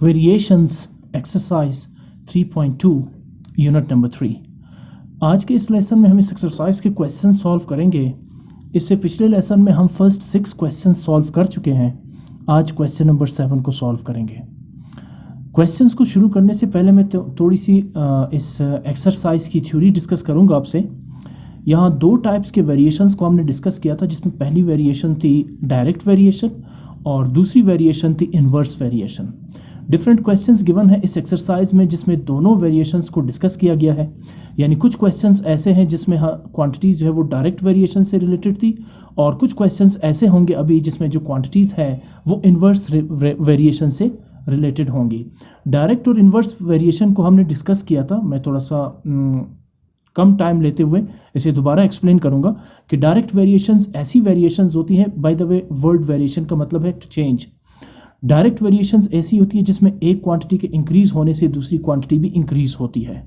Variations exercise 3.2 unit number 3। आज के इस लेसन में हम इस एक्सरसाइज के क्वेश्चन सॉल्व करेंगे। इससे पिछले लेसन में हम फर्स्ट 6 क्वेश्चन सॉल्व कर चुके हैं। आज क्वेश्चन नंबर 7 को सॉल्व करेंगे। क्वेश्चंस को शुरू करने से पहले मैं थोड़ी सी इस एक्सरसाइज की थ्योरी डिस्कस करूंगा आपसे। यहाँ दो टाइप्स के वेरिएशंस को हमने डिस्कस किया था, जिसमें पहली वेरिएशन थी डायरेक्ट वेरिएशन और दूसरी वेरिएशन थी inverse variation. Different questions given है इस एक्सरसाइज में जिसमें दोनों वेरिएशंस को डिस्कस किया गया है। यानी कुछ क्वेश्चंस ऐसे हैं जिसमें क्वांटिटीज़ जो है वो डायरेक्ट वेरिएशन से रिलेटेड थी, और कुछ क्वेश्चंस ऐसे होंगे अभी जिसमें जो क्वांटिटीज़ है वो इन्वर्स वेरिएशन से रिलेटेड होंगी। डायरेक्ट और इन्वर्स वेरिएशन को हमने डिस्कस किया था। मैं थोड़ा सा कम टाइम लेते हुए इसे दोबारा एक्सप्लेन करूंगा कि डायरेक्ट वेरिएशंस ऐसी वेरिएशंस होती हैं, by the way word variation का मतलब है टू चेंज। डायरेक्ट वेरिएशंस ऐसी होती है जिसमें एक क्वांटिटी के इंक्रीज होने से दूसरी क्वांटिटी भी इंक्रीज होती है,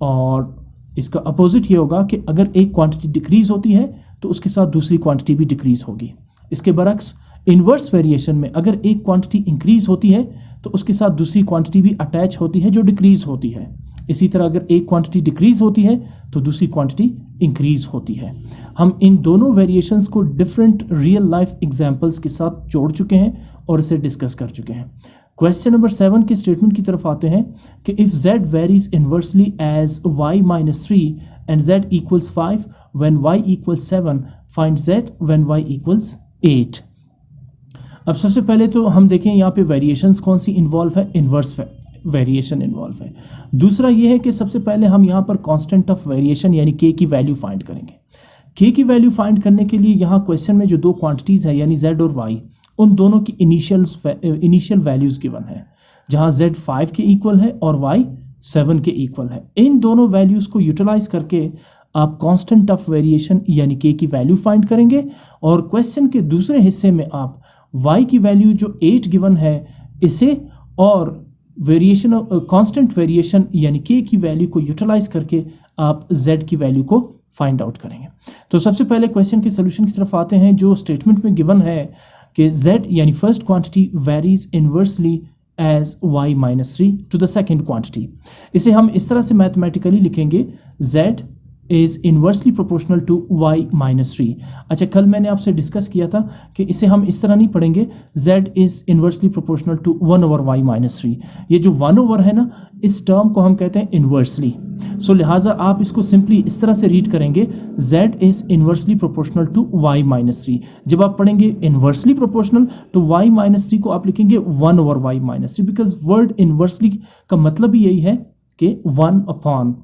और इसका अपोजिट ये होगा कि अगर एक क्वांटिटी डिक्रीज होती है तो उसके साथ दूसरी क्वांटिटी भी डिक्रीज होगी। इसके बरक्स इन्वर्स वेरिएशन में अगर एक क्वांटिटी इंक्रीज होती है तो उसके साथ दूसरी क्वांटिटी भी अटैच होती है जो डिक्रीज होती है। इसी तरह अगर एक क्वांटिटी डिक्रीज होती है तो दूसरी क्वांटिटी इंक्रीज होती है। हम इन दोनों वेरिएशंस को डिफरेंट रियल लाइफ एग्जांपल्स के साथ जोड़ चुके हैं और इसे डिस्कस कर चुके हैं। क्वेश्चन नंबर 7 के स्टेटमेंट की तरफ आते हैं कि if z varies inversely as y-3 and z equals 5 when y equals 7 find z when y equals 8। अब सबसे पहले तो हम देखें यहाँ पे वेरिएशंस कौन सी इन्वॉल्व है। इन्वर्स वेरिएशन इन्वॉल्व है। दूसरा ये है कि सबसे पहले हम यहाँ पर कांस्टेंट ऑफ वेरिएशन यानी k की वैल्यू फाइंड करेंगे। k की वैल्यू फाइंड करने के लिए यहाँ क्वेश्चन में जो दो क्वांटिटीज़ है यानी z और y, उन दोनों की इनिशियल वैल्यूज़ गिवन है, जहाँ z 5 के इक्वल है और y 7 के इक्वल है। इन दोनों वैल्यूज़ को यूटिलाइज करके आप कांस्टेंट ऑफ वेरिएशन यानी k की वैल्यू फाइंड करेंगे, और क्वेश्चन के दूसरे हिस्से में आप y की वैल्यू जो 8 गिवन है इसे और वेरिएशन कांस्टेंट वेरिएशन यानी k की वैल्यू को यूटिलाइज करके आप z की वैल्यू को फाइंड आउट करेंगे। तो सबसे पहले क्वेश्चन के सोल्यूशन की तरफ आते हैं। जो स्टेटमेंट में गिवन है कि z यानी first quantity varies inversely as y-3 to the second quantity. इसे हम इस तरह से मैथमेटिकली लिखेंगे z is inversely proportional to y-3। अच्छा, कल मैंने आपसे डिस्कस किया था कि इसे हम इस तरह नहीं पढ़ेंगे z is inversely proportional to 1/y-3। ये जो 1 है ना, इस टर्म को हम कहते हैं इन्वर्सली। सो लिहाजा आप इसको सिंपली इस तरह से रीड करेंगे z is inversely proportional to y-3। जब आप पढ़ेंगे इन्वर्सली प्रोपोर्शनल तो y-3 को आप लिखेंगे 1/y-3, बिकॉज वर्ड इन्वर्सली का मतलब ही यही है कि 1/।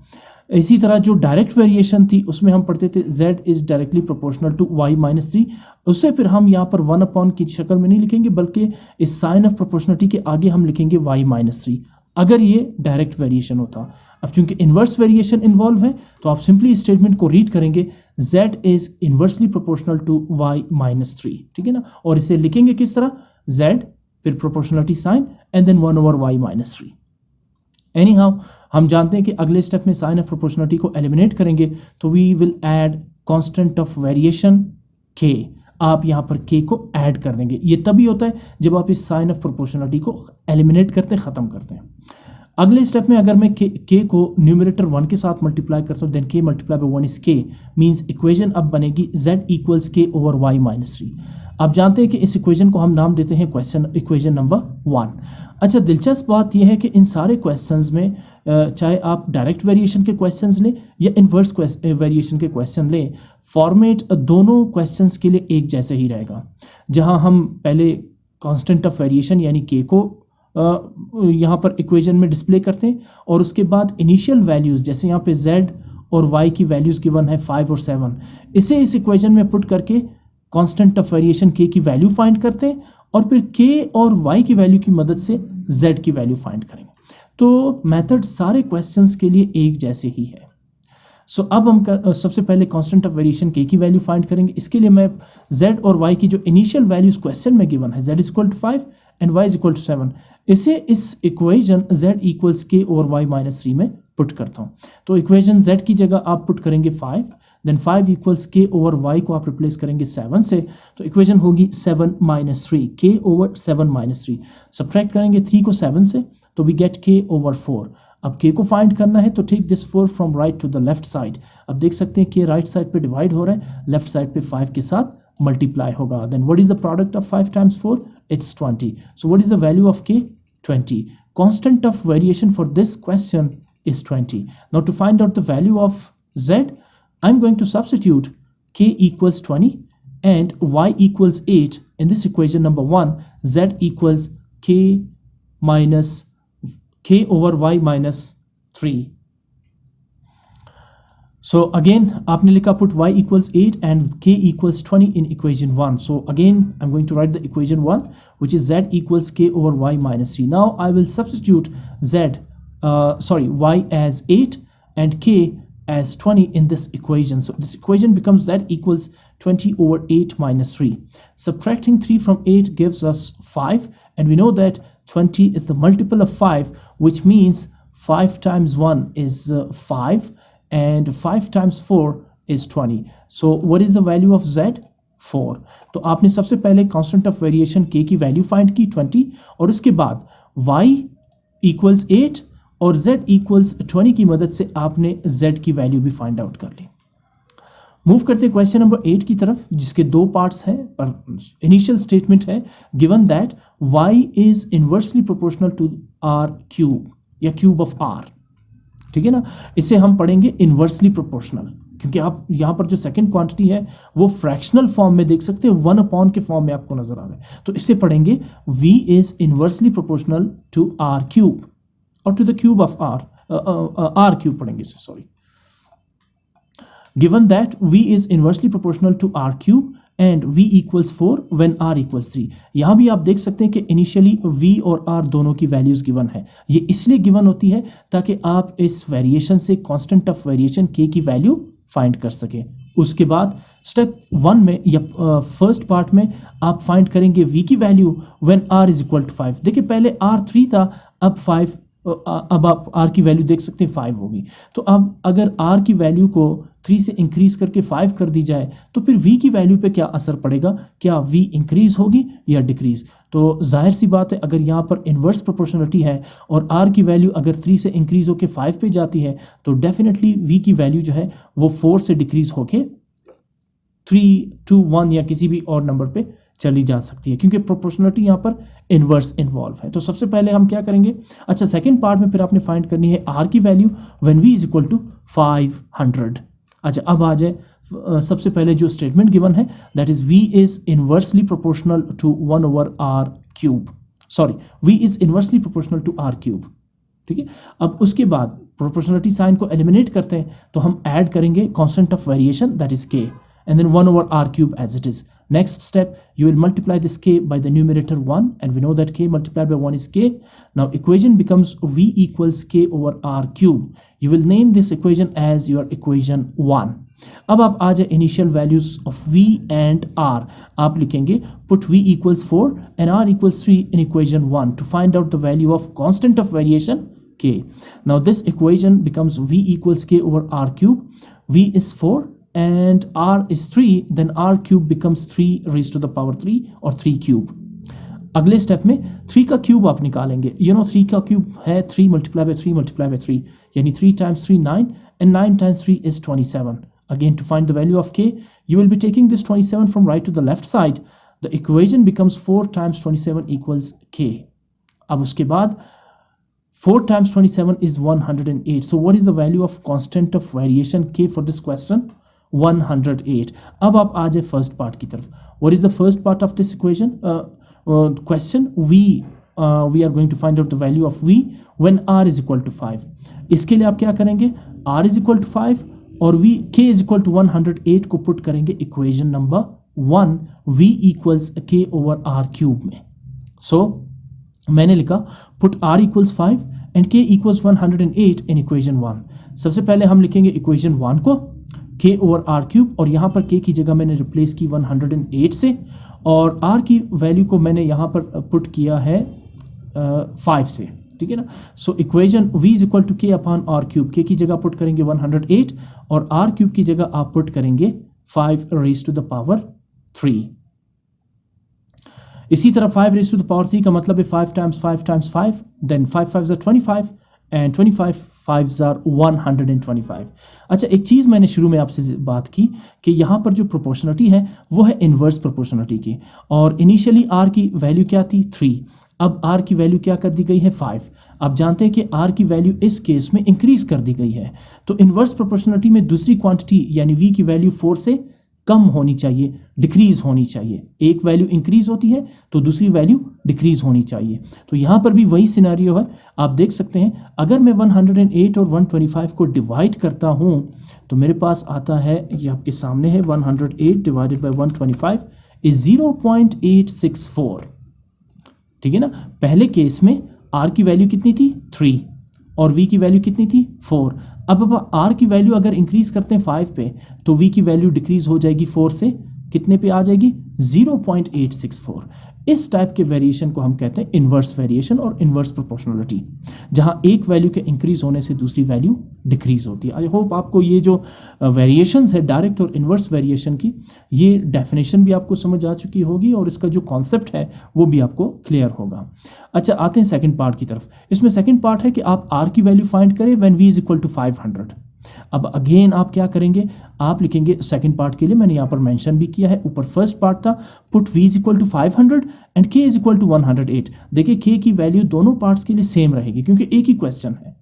इसी तरह जो डायरेक्ट वेरिएशन थी उसमें हम पढ़ते थे z is directly proportional to y-3। उससे फिर हम यहाँ पर 1/ की शक्ल में नहीं लिखेंगे, बल्कि इस साइन ऑफ प्रोपोर्शनलिटी के आगे हम लिखेंगे y-3 अगर ये डायरेक्ट वेरिएशन होता। अब चूंकि इन्वर्स वेरिएशन इन्वॉल्व है तो आप सिंपली इस स्टेटमेंट को रीड करेंगे z is inversely proportional to y-3, ठीक है ना। और इसे लिखेंगे किस तरह, z फिर proportionality sign and then 1/y-3। Anyhow हम जानते हैं कि अगले स्टेप में साइन ऑफ प्रोपोर्शनलिटी को एलिमिनेट करेंगे तो we will add constant of variation k। आप यहाँ पर k को ऐड कर देंगे। ये तभी होता है जब आप इस साइन ऑफ प्रोपोर्शनलिटी को एलिमिनेट करते हैं, ख़त्म करते हैं। अगले स्टेप में अगर मैं k को न्यूमरेटर 1 के साथ मल्टीप्लाई करता हूँ, then k multiply by 1 is k, means equation अब बनेगी z इक्वल्स k/y-3। आप जानते हैं कि इस इक्वेशन को हम नाम देते हैं इक्वेशन नंबर 1। अच्छा, दिलचस्प बात यह है कि इन सारे क्वेश्चंस में चाहे आप डायरेक्ट वेरिएशन के क्वेश्चंस लें या इन्वर्स वेरिएशन के क्वेश्चन लें, फॉर्मेट दोनों क्वेश्चंस के लिए एक जैसे ही रहेगा। जहां हम पहले कांस्टेंट ऑफ वेरिएशन यानी k को यहाँ पर इक्वेशन में डिस्प्ले करते हैं, और उसके बाद इनिशियल वैल्यूज़ जैसे यहाँ पे z और y की वैल्यूज़ गिवन है 5 और 7, इसे इस इक्वेशन में पुट करके कांस्टेंट ऑफ वेरिएशन k की वैल्यू फाइंड करते हैं, और फिर k और y की वैल्यू की मदद से z की वैल्यू फाइंड करेंगे। तो मेथड सारे क्वेश्चंस के लिए एक जैसे ही है। सो अब हम सबसे पहले कांस्टेंट ऑफ वेरिएशन k की वैल्यू फाइंड करेंगे। इसके लिए मैं z और y की जो इनिशियल वैल्यूज क्वेश्चन में गिवन है, z is equal to 5 and y is equal to 7, इसे इस इक्वेशन z इक्वल्स k और y-3 में पुट करता हूँ। तो इक्वेशन z की जगह आप पुट करेंगे 5, देन 5 इक्वल्स के ओवर वाई को आप रिप्लेस करेंगे 7 से, तो इक्वेशन होगी 7 माइनस 3, के ओवर 7 माइनस 3। सब्ट्रैक्ट करेंगे 3 को 7 से तो वी गेट के ओवर 4। अब के को फाइंड करना है तो take this 4 from right to the left side. अब देख सकते हैं कि राइट साइड पे डिवाइड हो रहा है, लेफ्ट साइड पे 5 के साथ मल्टीप्लाई होगा। Then what is the product of 5 times 4? It's 20। So what is the value of k? 20. Constant of variation for this question is 20. Now to find out the value of z, I'm going to substitute k equals 20 and y equals 8 in this equation number 1. Z equals k over y minus 3. So again आपने लिखा put y equals 8 and k equals 20 in equation 1. So again I'm going to write the equation 1, which is z equals k over y minus 3. Now I will substitute y as 8 and k as 20 in this equation. So this equation becomes z equals 20 over 8 minus 3. Subtracting 3 from 8 gives us 5, and we know that 20 is the multiple of 5, which means 5 times 1 is 5. And 5 times 4 is 20. So what is the value of z? 4. तो आपने सबसे पहले constant of variation k की value find की 20, और उसके बाद y equals 8 और z इक्वल्स 20 की मदद से आपने z की वैल्यू भी फाइंड आउट कर ली। मूव करते हैं क्वेश्चन नंबर 8 की तरफ, जिसके दो पार्ट्स हैं, पर इनिशियल स्टेटमेंट है given that y is inversely proportional to r cube या क्यूब ऑफ r। ठीक है ना, इसे हम पढ़ेंगे इनवर्सली प्रोपोर्शनल, क्योंकि आप यहाँ पर जो सेकंड क्वांटिटी है वो फ्रैक्शनल फॉर्म में देख सकते हैं, 1 अपॉन के फॉर्म में आपको नजर आ रहा है। तो इसे पढ़ेंगे v is inversely proportional to r cube और to the cube of r cube पढ़ेंगे इसे, sorry. Given that v is inversely proportional to r cube and v equals 4 when r equals 3। यहाँ भी आप देख सकते हैं कि इनिशियली v और r दोनों की वैल्यूज गिवन है। ये इसलिए गिवन होती है ताकि आप इस वेरिएशन से कांस्टेंट ऑफ वेरिएशन k की वैल्यू फाइंड कर सकें। उसके बाद स्टेप 1 में या फर्स्ट पार्ट में आप फाइंड करेंगे v की value when r is equal to 5। देखिए पहले r 3 था, अब 5, अब आप r की वैल्यू देख सकते हैं 5 होगी। तो अब अगर r की वैल्यू को 3 से इंक्रीज करके 5 कर दी जाए तो फिर v की वैल्यू पे क्या असर पड़ेगा, क्या v इंक्रीज होगी या डिक्रीज? तो जाहिर सी बात है, अगर यहाँ पर इन्वर्स प्रोपोर्शनलिटी है और r की वैल्यू अगर 3 से इंक्रीज होके 5 पे जाती है तो डेफिनेटली v की वैल्यू जो है वो 4 से डिक्रीज होके 3, 2, 1 या किसी भी और नंबर पे चली जा सकती है, क्योंकि प्रोपोर्शनलिटी यहाँ पर इन्वर्स इन्वॉल्व है। तो सबसे पहले हम क्या करेंगे, अच्छा सेकंड पार्ट में फिर आपने फाइंड करनी है r की value when v is equal to 500। अच्छा अब आ जाए सबसे पहले जो स्टेटमेंट गिवन है, that is v is inversely proportional to 1 over r cube, sorry v is inversely proportional to r cube. ठीक है, अब उसके बाद प्रोपोर्शनलिटी साइन को एलिमिनेट करते हैं तो हम ऐड करेंगे constant of variation that is k and then 1 over r cube as it is. Next step, you will multiply this k by the numerator 1, and we know that k multiplied by 1 is k. Now equation becomes v equals k over r cube. You will name this equation as your equation 1. अब आप आ जाए initial values of v and r. आप लिखेंगे put v equals 4 and r equals 3 in equation 1 to find out the value of constant of variation k. Now this equation becomes v equals k over r cube. v is 4 and r is 3, then r cube becomes 3 raised to the power 3 or 3 cube. अगले step में 3 का cube आप निकालेंगे। 3 का cube है 3 multiplied by 3 multiplied by 3, यानी 3 times 3 9 and 9 times 3 is 27. Again, to find the value of k, you will be taking this 27 from right to the left side. The equation becomes 4 times 27 equals k. अब उसके बाद 4 times 27 is 108. So what is the value of constant of variation k for this question? 108. अब आप आ जाए first part की तरफ। What is the first part of this equation question? We are going to find out the value of v when r is equal to 5. इसके लिए आप क्या करेंगे, r is equal to 5 और k is equal to 108 को put करेंगे equation number 1 v equals k over r cube में। So मैंने लिखा put r equals 5 and k equals 108 in equation 1. सबसे पहले हम लिखेंगे इक्वेशन 1 को k ओवर r क्यूब, और यहाँ पर k की जगह मैंने रिप्लेस की 108 से, और r की वैल्यू को मैंने यहाँ पर पुट किया है 5 से। ठीक है ना। So equation v is equal to k upon r cube, k की जगह पुट करेंगे 108 और आर क्यूब की जगह आप पुट करेंगे 5 रेज टू द पावर 3। इसी तरह 5 रेज टू द पावर 3 का मतलब है 5 times 5 times 5, then 5 5 are 25 and 25 5 are 125। अच्छा, एक चीज़ मैंने शुरू में आपसे बात की कि यहाँ पर जो प्रोपोर्शनलिटी है वो है इन्वर्स प्रोपोर्शनलिटी की, और इनिशियली आर की वैल्यू क्या थी 3, अब आर की वैल्यू क्या कर दी गई है 5। आप जानते हैं कि आर की वैल्यू इस केस में इंक्रीज कर दी गई है, तो इन्वर्स प्रोपोर्शनलिटी में दूसरी क्वांटिटी यानी v की वैल्यू 4 से कम होनी चाहिए, डिक्रीज होनी चाहिए। एक वैल्यू इंक्रीज होती है तो दूसरी वैल्यू डिक्रीज होनी चाहिए। तो यहाँ पर भी वही सिनेरियो है। आप देख सकते हैं अगर मैं 108 और 125 को डिवाइड करता हूँ तो मेरे पास आता है, ये आपके सामने है, 108 डिवाइडेड बाय 125 इज 0.864। ठीक है ना। पहले केस में आर की वैल्यू कितनी थी 3 और v की वैल्यू कितनी थी 4। अब r की वैल्यू अगर इंक्रीज करते हैं 5 पे तो v की वैल्यू डिक्रीज हो जाएगी 4 से, कितने पे आ जाएगी 0.864। इस टाइप के वेरिएशन को हम कहते हैं इन्वर्स वेरिएशन और इन्वर्स प्रोपोर्शनलिटी, जहां एक वैल्यू के इंक्रीज होने से दूसरी वैल्यू डिक्रीज होती है। आई होप आपको ये जो वेरिएशंस है डायरेक्ट और इन्वर्स वेरिएशन की, ये डेफिनेशन भी आपको समझ आ चुकी होगी और इसका जो कॉन्सेप्ट है वो भी आपको क्लियर होगा। अच्छा, आते हैं सेकंड पार्ट की तरफ। इसमें सेकंड पार्ट है कि आप r की वैल्यू फाइंड करें when v is equal to 500। अब अगेन आप क्या करेंगे, आप लिखेंगे सेकंड पार्ट के लिए मैंने यहाँ पर मेंशन भी किया है, ऊपर फर्स्ट पार्ट था put v is equal to 500 and k is equal to 108। देखिए k की वैल्यू दोनों पार्ट्स के लिए सेम रहेगी क्योंकि एक ही क्वेश्चन है।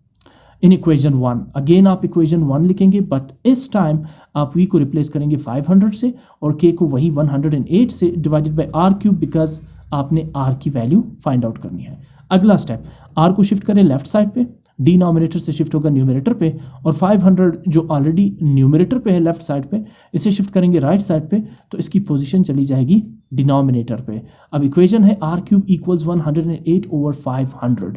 इन इक्वेशन 1 अगेन आप इक्वेशन 1 लिखेंगे, बट इस टाइम आप v को रिप्लेस करेंगे 500 से और k को वही 108 से divided by r cube, because आपने r की वैल्यू फाइंड आउट करनी है। अगला स्टेप, r को शिफ्ट करें लेफ्ट साइड पे, डिनोमिनेटर से शिफ्ट होगा न्यूमरेटर पे, और 500 जो ऑलरेडी न्यूमरेटर पे है लेफ्ट साइड पे, इसे शिफ्ट करेंगे राइट साइड पे तो इसकी पोजीशन चली जाएगी डिनोमिनेटर पे। अब इक्वेशन है r क्यूब इक्वल्स 108 ओवर 500।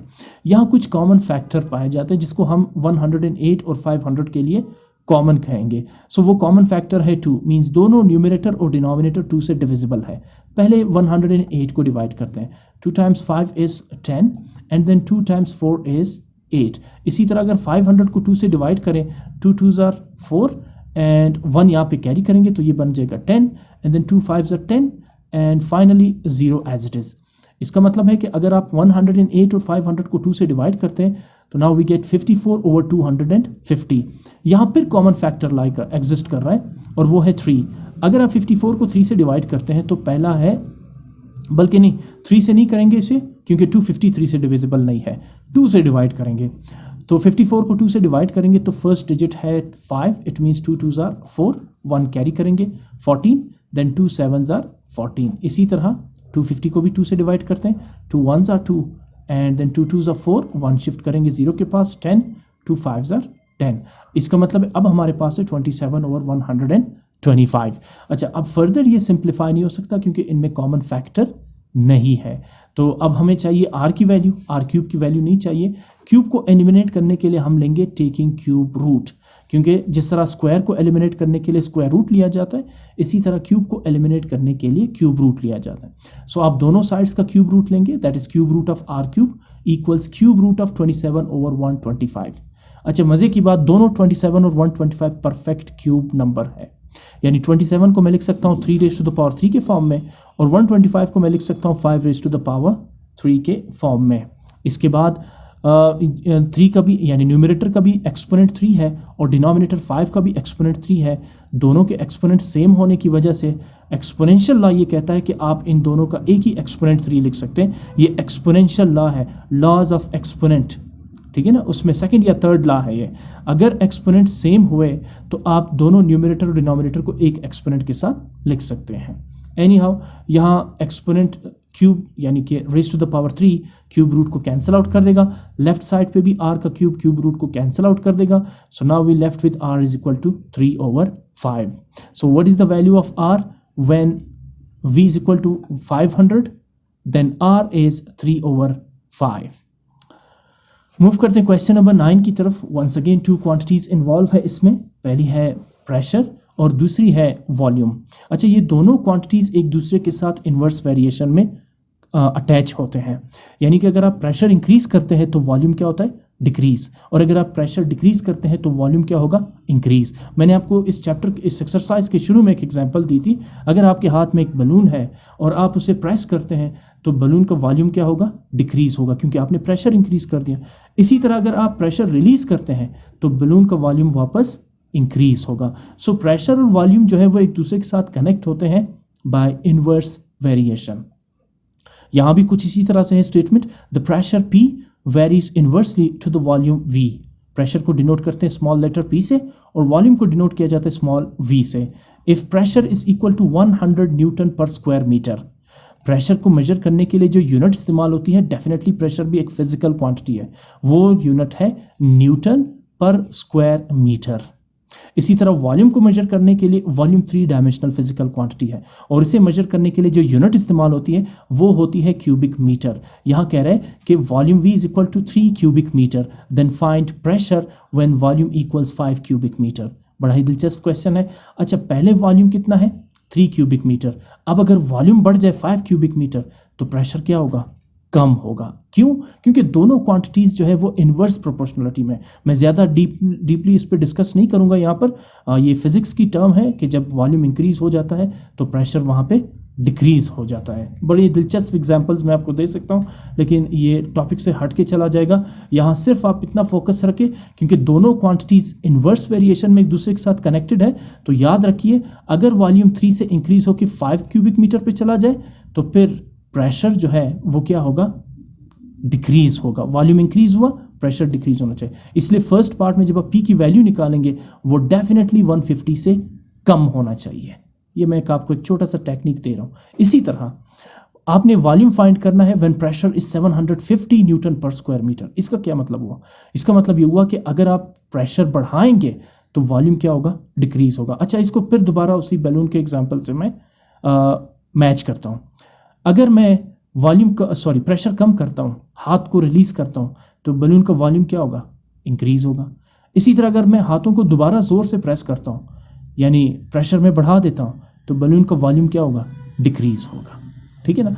यहाँ कुछ कॉमन फैक्टर पाए जाते हैं जिसको हम 108 और 500 के लिए कॉमन कहेंगे। सो वो कॉमन फैक्टर है 2, मींस दोनों न्यूमरेटर और डिनोमिनेटर 2 से डिविजिबल है। पहले 108 को डिवाइड करते हैं, 2 times 5 is 10 and then 2 times 4 is 8। इसी तरह अगर 500 को 2 से डिवाइड करें, 2 2s आर 4 एंड 1 यहाँ पे कैरी करेंगे तो ये बन जाएगा 10 and then 2 5s are 10 and finally 0 as it is. इसका मतलब है कि अगर आप 108 और 500 को 2 से डिवाइड करते हैं तो नाउ वी गेट 54 ओवर 250। यहाँ पर कॉमन फैक्टर लाइक एग्जिस्ट कर रहा है और वो है 3। अगर आप 54 को 3 से डिवाइड करते हैं तो पहला है, बल्कि नहीं 3 से नहीं करेंगे इसे क्योंकि 253 से डिविजिबल नहीं है, 2 से डिवाइड करेंगे। तो 54 को 2 से डिवाइड करेंगे तो फर्स्ट डिजिट है 5, it means 2 2s are 4, 1 carry करेंगे 14, देन 2 7s आर 14। इसी तरह 250 को भी 2 से डिवाइड करते हैं, 2 1s are 2 and then 2 2s are 4, 1 shift करेंगे 0 के पास 10, 2 5s आर 10। इसका मतलब है अब हमारे पास है 27 ओवर 125। अच्छा, अब फर्दर ये सिंप्लीफाई नहीं हो सकता क्योंकि इनमें कॉमन फैक्टर नहीं है। तो अब हमें चाहिए r की वैल्यू, r क्यूब की वैल्यू नहीं चाहिए। क्यूब को एलिमिनेट करने के लिए हम लेंगे टेकिंग क्यूब रूट, क्योंकि जिस तरह स्क्वायर को एलिमिनेट करने के लिए स्क्वायर रूट लिया जाता है, इसी तरह क्यूब को एलिमिनेट करने के लिए क्यूब रूट लिया जाता है। सो आप दोनों साइड्स का क्यूब रूट लेंगे, that is cube root of r cube equals cube root of 27 over 125। अच्छा, मजे की बात, दोनों 27 और 125 परफेक्ट क्यूब नंबर है, यानी 27 को मैं लिख सकता हूँ 3 रेज़ टू द पावर 3 के फॉर्म में और 125 को मैं लिख सकता हूँ 5 रेज़ टू द पावर 3 के फॉर्म में। इसके बाद 3 का भी यानी न्यूमरेटर का भी एक्सपोनेंट 3 है और डिनोमिनेटर 5 का भी एक्सपोनेंट 3 है। दोनों के एक्सपोनेंट सेम होने की वजह से एक्सपोनेंशियल लॉ ये कहता है कि आप इन दोनों का एक ही एक्सपोनेंट 3 लिख सकते हैं। ये एक्सपोनेंशियल लॉ है, लॉज ऑफ एक्सपोनेंट, ठीक है ना, उसमें सेकंड या थर्ड लॉ है ये। अगर एक्सपोनेंट सेम हुए तो आप दोनों न्यूमरेटर और डिनोमिनेटर को एक एक्सपोनेंट के साथ लिख सकते हैं। एनी हाउ, यहाँ एक्सपोनेंट क्यूब यानी कि raise to the power 3 cube root को कैंसिल आउट कर देगा, लेफ्ट साइड पे भी r का क्यूब क्यूब रूट को कैंसिल आउट कर देगा। So now we left with r is equal to 3 over 5। So what is the value of r when v is equal to 500, then r is 3 over 5। Move करते हैं question number 9 की तरफ। Once again 2 quantities involve है इसमें, पहली है pressure और दूसरी है वॉल्यूम। अच्छा, ये दोनों क्वांटिटीज एक दूसरे के साथ इन्वर्स वेरिएशन में अटैच होते हैं। यानी कि अगर आप प्रेशर इंक्रीज करते हैं तो वॉल्यूम क्या होता है, डिक्रीज, और अगर आप प्रेशर डिक्रीज करते हैं तो वॉल्यूम क्या होगा, इंक्रीज। मैंने आपको इस चैप्टर इस एक्सरसाइज के शुरू में एक एग्जांपल दी थी। अगर आपके हाथ में एक बलून है और आप उसे प्रेस करते हैं तो बलून का वॉल्यूम क्या होगा, डिक्रीज होगा, क्योंकि आपने प्रेशर इंक्रीज कर दिया। इसी तरह अगर आप प्रेशर रिलीज करते हैं तो बलून का वॉल्यूम वापस इंक्रीज होगा। सो प्रेशर और वॉल्यूम जो है वो एक दूसरे के साथ कनेक्ट होते हैं बाय इनवर्स वेरिएशन। यहां भी कुछ इसी तरह से है statement, the pressure P varies inversely to the volume V। Pressure को डिनोट करते हैं स्मॉल लेटर P से और वॉल्यूम को डिनोट किया जाता है स्मॉल v से। If pressure is equal to 100 newton पर स्क्वायर मीटर, प्रेशर को मेजर करने के लिए जो यूनिट इस्तेमाल होती है, डेफिनेटली प्रेशर भी एक फिजिकल क्वांटिटी है, वो यूनिट है न्यूटन पर स्क्वायर मीटर। इसी तरह वॉल्यूम को मेजर करने के लिए वॉल्यूम 3 डायमेंशनल फिजिकल क्वांटिटी है और इसे मेजर करने के लिए जो यूनिट इस्तेमाल होती है वो होती है क्यूबिक मीटर। यहाँ कह रहे हैं कि volume V is equal to 3 cubic metre, then find pressure when volume equals 5 cubic metre. बड़ा ही दिलचस्प क्वेश्चन है। अच्छा, पहले वॉल्यूम कितना है, 3 क्यूबिक मीटर। अब अगर वॉल्यूम बढ़ जाए 5 क्यूबिक मीटर तो प्रेशर क्या होगा, कम होगा। क्यों? क्योंकि दोनों क्वांटिटीज जो है वो इनवर्स प्रोपोर्शनलिटी में। मैं ज़्यादा डीपली इस पर डिस्कस नहीं करूंगा यहाँ पर। ये फिजिक्स की टर्म है कि जब वॉल्यूम इंक्रीज हो जाता है तो प्रेशर वहाँ पे डिक्रीज हो जाता है। बड़ी दिलचस्प एग्जांपल्स मैं आपको दे सकता हूँ, लेकिन ये टॉपिक से हट के चला जाएगा। यहाँ सिर्फ आप इतना फोकस रखें क्योंकि दोनों क्वांटिटीज इनवर्स वेरिएशन में एक दूसरे के साथ कनेक्टेड है। तो याद रखिए, अगर वॉल्यूम 3 से इंक्रीज होकर 5 क्यूबिक मीटर पे चला जाए तो फिर प्रेशर जो है वो क्या होगा, डिक्रीज होगा। वॉल्यूम इंक्रीज हुआ, प्रेशर डिक्रीज होना चाहिए। इसलिए फर्स्ट पार्ट में जब आप P की वैल्यू निकालेंगे वो डेफिनेटली 150 से कम होना चाहिए। ये मैं आपको एक छोटा सा टेक्निक दे रहा हूँ। इसी तरह आपने वॉल्यूम फाइंड करना है व्हेन प्रेशर इज 750 न्यूटन पर स्क्वायर मीटर। इसका क्या मतलब हुआ? इसका मतलब ये हुआ कि अगर आप प्रेशर बढ़ाएंगे तो वॉल्यूम क्या होगा, डिक्रीज होगा। अच्छा, इसको फिर दोबारा उसी बैलून के एग्जाम्पल से मैं मैच करता हूँ। अगर मैं प्रेशर कम करता हूँ, हाथ को रिलीज करता हूँ, तो बलून का वॉल्यूम क्या होगा, इंक्रीज होगा। इसी तरह अगर मैं हाथों को दोबारा जोर से प्रेस करता हूँ, यानी प्रेशर में बढ़ा देता हूँ, तो बलून का वॉल्यूम क्या होगा, डिक्रीज होगा। ठीक है ना।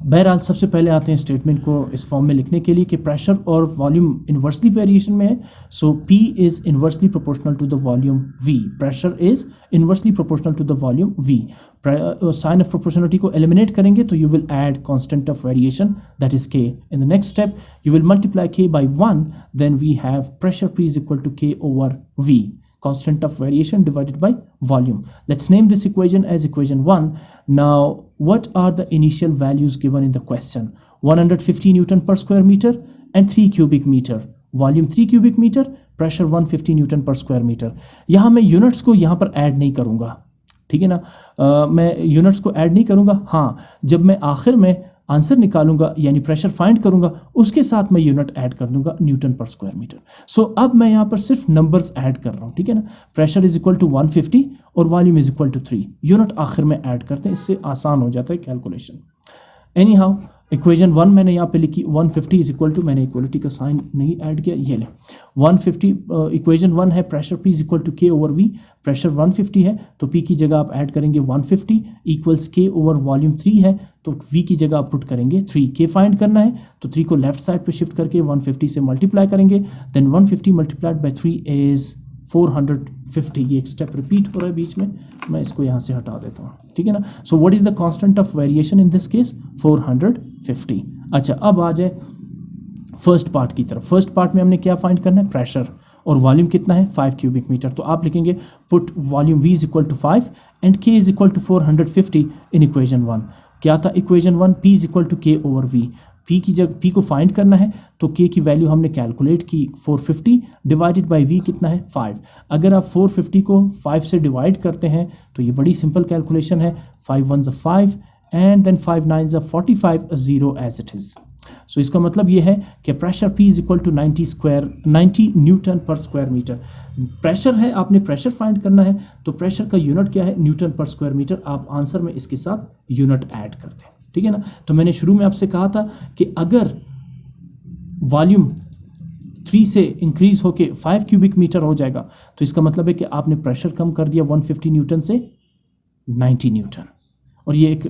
बहरहाल सबसे पहले आते हैं स्टेटमेंट को इस फॉर्म में लिखने के लिए कि प्रेशर और वॉल्यूम इन्वर्सली वेरिएशन में है। So P is inversely proportional to the volume V। Pressure is inversely proportional to the volume V। Sign of proportionality को एलिमिनेट करेंगे तो you will add constant of variation that is K। In the next step you will multiply K by 1, then we have pressure P is equal to K over V, constant of variation divided by volume. Let's name this equation as equation 1. Now, what are the initial values given in the question? 150 Newton per square meter and 3 cubic meter. Volume 3 cubic meter, pressure 150 Newton per square meter. यहाँ मैं units को यहाँ पर add नहीं करूँगा, ठीक है ना। मैं यूनिट्स को ऐड नहीं करूँगा। हाँ, जब मैं आखिर में आंसर निकालूंगा यानी प्रेशर फाइंड करूंगा उसके साथ मैं यूनिट ऐड कर दूंगा, न्यूटन पर स्क्वायर मीटर। सो अब मैं यहाँ पर सिर्फ नंबर्स ऐड कर रहा हूँ, ठीक है ना। प्रेशर इज इक्वल टू 150 और volume is equal to 3। Unit आखिर में ऐड करते हैं, इससे आसान हो जाता है कैलकुलेशन। एनी हाउ, इक्वेशन 1 मैंने यहाँ पे लिखी 150 इज इक्वल टू, मैंने इक्वलिटी का साइन नहीं ऐड किया, ये ले 150। इक्वेशन 1 है pressure P is equal to K over V। Pressure 150 है तो P की जगह आप ऐड करेंगे 150 इक्वल्स K ओवर वॉल्यूम 3 है तो V की जगह आप पुट करेंगे 3। K फाइंड करना है तो 3 को लेफ्ट साइड पे शिफ्ट करके 150 से मल्टीप्लाई करेंगे, देन 150 मल्टीप्लाइड बाई 3 इज 450। ये एक स्टेप रिपीट हो रहा है बीच में, मैं इसको यहाँ से हटा देता हूँ, ठीक है ना। सो what is the constant of variation in this case, 450। अच्छा, अब आ जाए फर्स्ट पार्ट की तरफ। फर्स्ट पार्ट में हमने क्या फाइंड करना है, प्रेशर, और वॉल्यूम कितना है 5 क्यूबिक मीटर। तो आप लिखेंगे put volume V is equal to 5 and K is equal to 450 in equation 1। क्या था equation 1, P is equal to K over V। P की जगह P को फाइंड करना है तो K की वैल्यू हमने कैलकुलेट की 450 डिवाइडेड बाय V कितना है 5। अगर आप 450 को 5 से डिवाइड करते हैं तो ये बड़ी सिंपल कैलकुलेशन है, 5 1 5 and then 5 9 45, 0 as it is. So इसका मतलब ये है कि pressure P is equal to 90 newton पर स्क्वायर मीटर। प्रेशर है, आपने प्रेशर फाइंड करना है तो प्रेशर का यूनिट क्या है, न्यूटन पर स्क्वायर मीटर। आप आंसर में इसके साथ यूनिट ऐड कर दें, ठीक है ना। तो मैंने शुरू में आपसे कहा था कि अगर वॉल्यूम 3 से इंक्रीज होके 5 क्यूबिक मीटर हो जाएगा तो इसका मतलब है कि आपने प्रेशर कम कर दिया 150 न्यूटन से 90 न्यूटन। और ये एक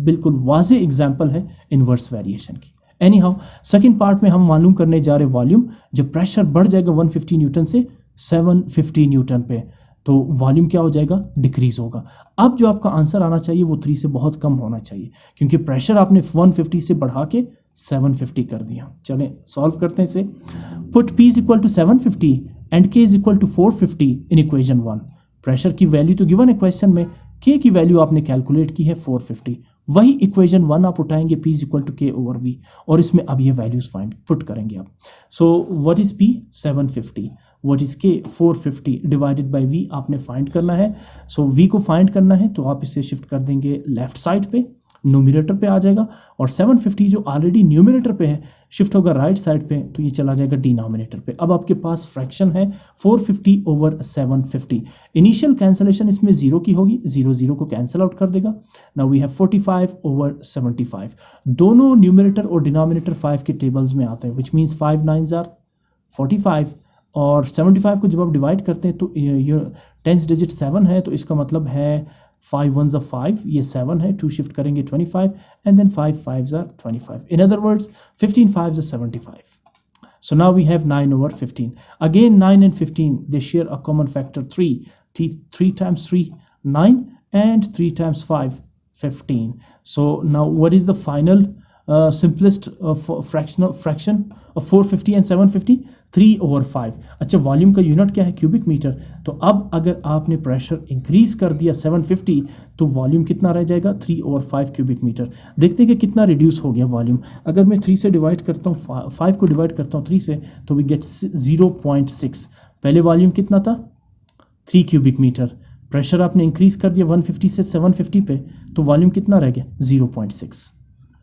बिल्कुल वाज़े एग्जाम्पल है इन्वर्स वेरिएशन की। एनी हाउ सेकेंड पार्ट में हम मालूम करने जा रहे वॉल्यूम। जब प्रेशर बढ़ जाएगा 150 न्यूटन से 750 न्यूटन पे तो वॉल्यूम क्या हो जाएगा, डिक्रीज होगा। अब जो आपका आंसर आना चाहिए वो 3 से बहुत कम होना चाहिए, क्योंकि प्रेशर आपने 150 से बढ़ा के 750 कर दिया। चलें सॉल्व करते हैं इसे। Put P is equal to 750 and K is equal to 450 in equation 1। Pressure की वैल्यू तो गिवन है क्वेश्चन में, K की वैल्यू आपने कैलकुलेट की है 450। वही इक्वेशन 1 आप उठाएंगे P is equal to K over V, और इसमें अब ये वैल्यूज फाइंड पुट करेंगे आप। सो what is P 750, what is K 450 divided by V आपने फाइंड करना है। सो V को फाइंड करना है तो आप इसे शिफ्ट कर देंगे लेफ्ट साइड पे, न्यूमरेटर पे आ जाएगा, और 750 जो ऑलरेडी न्यूमरेटर पे है शिफ्ट होगा राइट साइड पे, तो ये चला जाएगा डिनोमिनेटर पे। अब आपके पास फ्रैक्शन है 450 ओवर 750। इनिशियल कैंसलेशन इसमें 0 की होगी, 0 0 को कैंसिल आउट कर देगा। Now we have 45 over 75। दोनों न्यूमरेटर और डिनोमिनेटर 5 के टेबल्स में आते हैं, विच मीन्स 5 9s आर 45, और 75 को जब आप डिवाइड करते हैं तो ये 10th डिजिट 7 है, तो इसका मतलब है 5 1s are 5, ये 7 है, 2 शिफ्ट करेंगे 25, and then 5 5s are 25। In other words 15 5s are 75। So now we have 9 over 15. Again 9 and 15 they share a common factor 3. 3 times 3 9, and 3 times 5 15. So now what is the final simplest fraction of 450 and 750? 3 over 5। अच्छा, volume का unit क्या है, cubic metre. तो अब अगर आपने pressure increase कर दिया 750 तो वॉल्यूम कितना रह जाएगा, 3 over 5 क्यूबिक मीटर। देखते हैं कि कितना रिड्यूस हो गया वॉल्यूम। अगर मैं 3 से डिवाइड करता हूँ, 5 को डिवाइड करता हूँ 3 से, तो वी गेट 0.6। पहले वॉल्यूम कितना था, 3 क्यूबिक मीटर। प्रेशर आपने इंक्रीज कर दिया 150 से 750 पे, तो वॉल्यूम कितना रह गया, 0.6।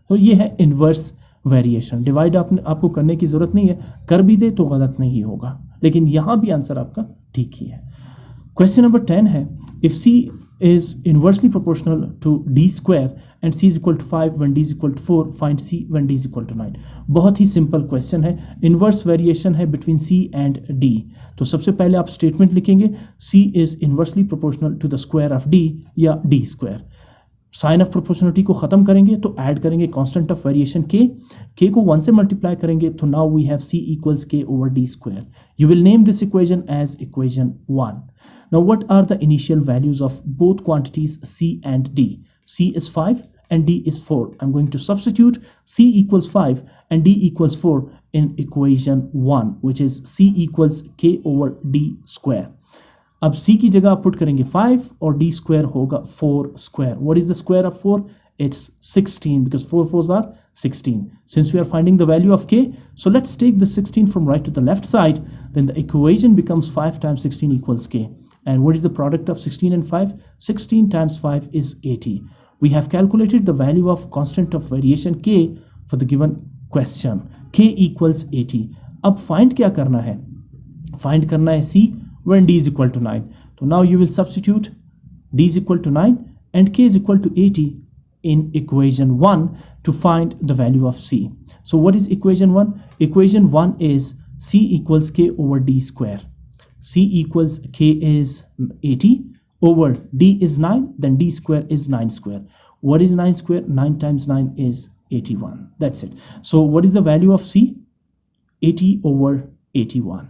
तो ये है इन्वर्स वेरिएशन। डिवाइड आपको करने की ज़रूरत नहीं है, कर भी दे तो गलत नहीं होगा, लेकिन यहाँ भी आंसर आपका ठीक ही है। क्वेश्चन नंबर 10 है, if C is inversely proportional to D square and C is equal to 5 when D is equal to 4, find C when D is equal to 9। बहुत ही सिंपल क्वेश्चन है, इन्वर्स वेरिएशन है between C and D। तो सबसे पहले आप statement लिखेंगे C is inversely proportional to the square of D या D square। Sign of proportionality को खत्म करेंगे तो ऐड करेंगे कांस्टेंट ऑफ वेरिएशन k को 1 से मल्टीप्लाई करेंगे, तो now we have c equals k over d square. You will name this equation as equation 1। Now what are the initial values of both quantities c and d? c is 5 and d is 4. I'm going to substitute c equals 5 and d equals 4 in equation 1, which is c equals k over d square। अब c की जगह आप put करेंगे 5 और d square होगा 4 square. What is the square of 4? It's 16 because 4 4s are 16. Since we are finding the value of k, so let's take the 16 from right to the left side. Then the equation becomes 5 times 16 equals k. And what is the product of 16 and 5? 16 times 5 is 80. We have calculated the value of constant of variation k for the given question. K equals 80. अब find क्या करना है? Find करना है c when d is equal to 9. So now you will substitute d is equal to 9 and k is equal to 80 in equation 1 to find the value of c. So what is equation 1? Equation 1 is c equals k over d square. C equals k is 80 over d is 9, then d square is 9 square. What is 9 square? 9 times 9 is 81. That's it. So what is the value of c? 80 over 81.